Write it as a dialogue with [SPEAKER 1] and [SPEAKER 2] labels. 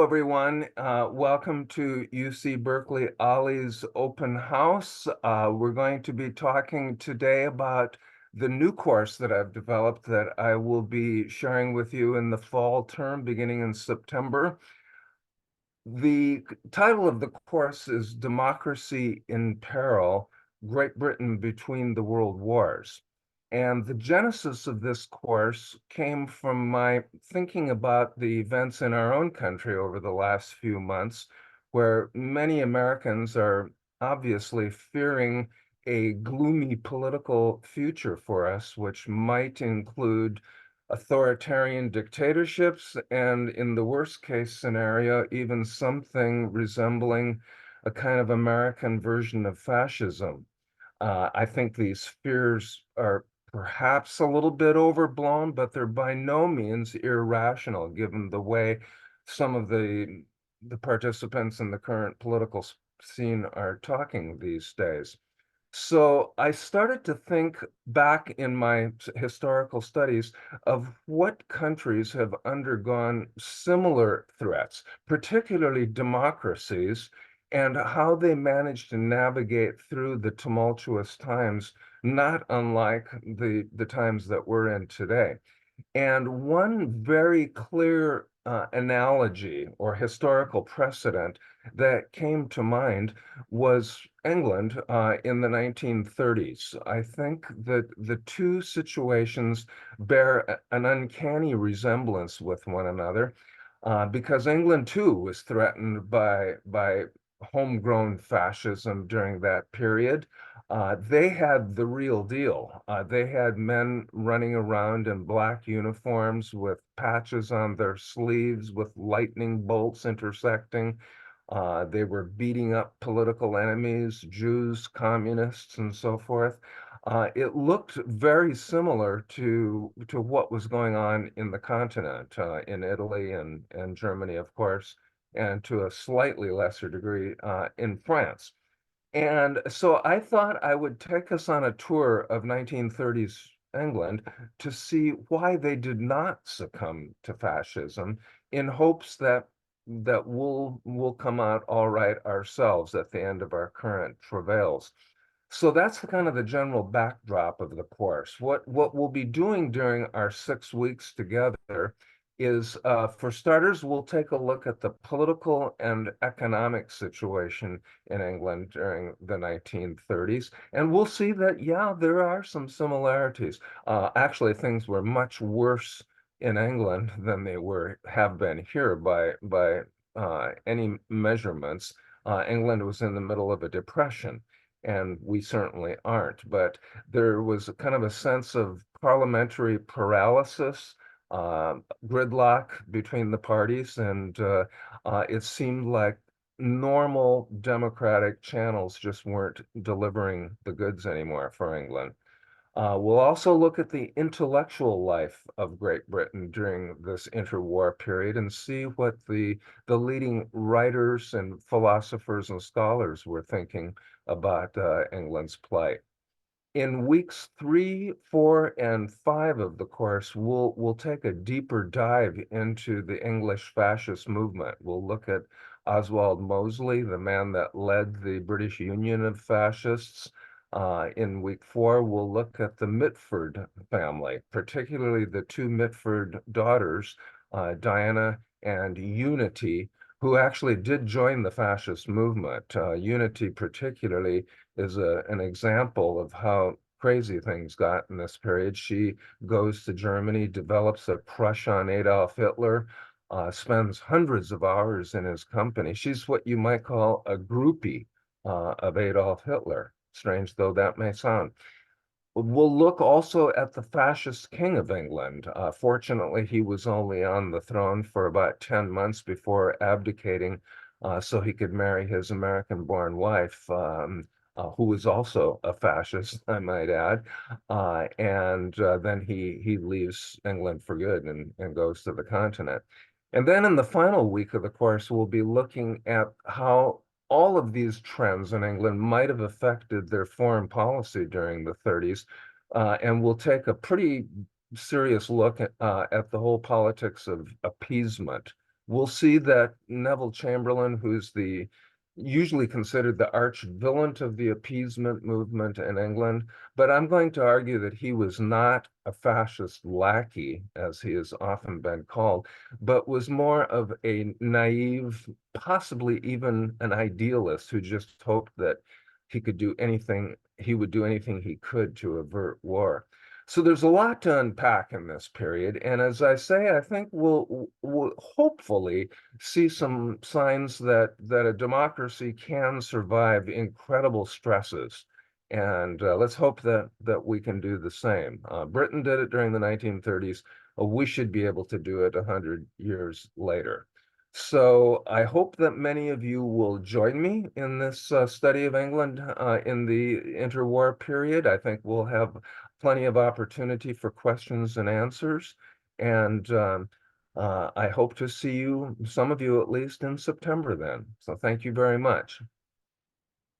[SPEAKER 1] everyone. Welcome to UC Berkeley Ollie's Open House. We're going to be talking today about the new course that I've developed that I will be sharing with you in the fall term beginning in September. The title of the course is Democracy in Peril, Great Britain Between the World Wars. And the genesis of this course came from my thinking about the events in our own country over the last few months, where many Americans are obviously fearing a gloomy political future for us, which might include authoritarian dictatorships, and in the worst case scenario, even something resembling a kind of American version of fascism. I think these fears are perhaps a little bit overblown, but they're by no means irrational, given the way some of the participants in the current political scene are talking these days. So I started to think back in my historical studies of what countries have undergone similar threats, particularly democracies, and how they managed to navigate through the tumultuous times, not unlike the times that we're in today. And one very clear analogy or historical precedent that came to mind was England in the 1930s. I think that the two situations bear an uncanny resemblance with one another because England too was threatened by homegrown fascism during that period. They had the real deal. They had men running around in black uniforms with patches on their sleeves with lightning bolts intersecting. They were beating up political enemies, Jews, communists, and so forth. It looked very similar to what was going on in the continent, in Italy and Germany, of course, and to a slightly lesser degree in France. And so I thought I would take us on a tour of 1930s England to see why they did not succumb to fascism in hopes that we'll come out all right ourselves at the end of our current travails. So that's kind of the general backdrop of the course. What we'll be doing during our 6 weeks together is, for starters, we'll take a look at the political and economic situation in England during the 1930s, and we'll see that, yeah, there are some similarities. Actually, things were much worse in England than they have been here by any measurements. England was in the middle of a depression, and we certainly aren't. But there was a kind of a sense of parliamentary paralysis, uh, gridlock between the parties, and it seemed like normal democratic channels just weren't delivering the goods anymore for England. We'll also look at the intellectual life of Great Britain during this interwar period and see what the leading writers and philosophers and scholars were thinking about England's plight. In weeks 3, 4, and 5 of the course, we'll take a deeper dive into the English fascist movement. We'll look at Oswald Mosley, the man that led the British Union of Fascists. In week 4, we'll look at the Mitford family, particularly the two Mitford daughters, Diana and Unity, who actually did join the fascist movement. Unity particularly is an example of how crazy things got in this period. She goes to Germany, develops a crush on Adolf Hitler, spends hundreds of hours in his company. She's what you might call a groupie of Adolf Hitler, strange though that may sound. We'll look also at the fascist king of England. Fortunately, he was only on the throne for about 10 months before abdicating so he could marry his American-born wife, who was also a fascist, I might add. And then he leaves England for good and goes to the continent. And then in the final week of the course, we'll be looking at how all of these trends in England might have affected their foreign policy during the 30s. And we'll take a pretty serious look at the whole politics of appeasement we'll see that Neville Chamberlain, who's the usually considered the arch villain of the appeasement movement in England, but I'm going to argue that he was not a fascist lackey, as he has often been called, but was more of a naive, possibly even an idealist who just hoped that he could do anything, he would do anything he could to avert war. So there's a lot to unpack in this period, and as I say, I think we'll hopefully see some signs that a democracy can survive incredible stresses, and let's hope that we can do the same. Britain did it during the 1930s. We should be able to do it 100 years later. So I hope that many of you will join me in this study of England in the interwar period. I think we'll have plenty of opportunity for questions and answers. And I hope to see you, some of you at least, in September then. So thank you very much.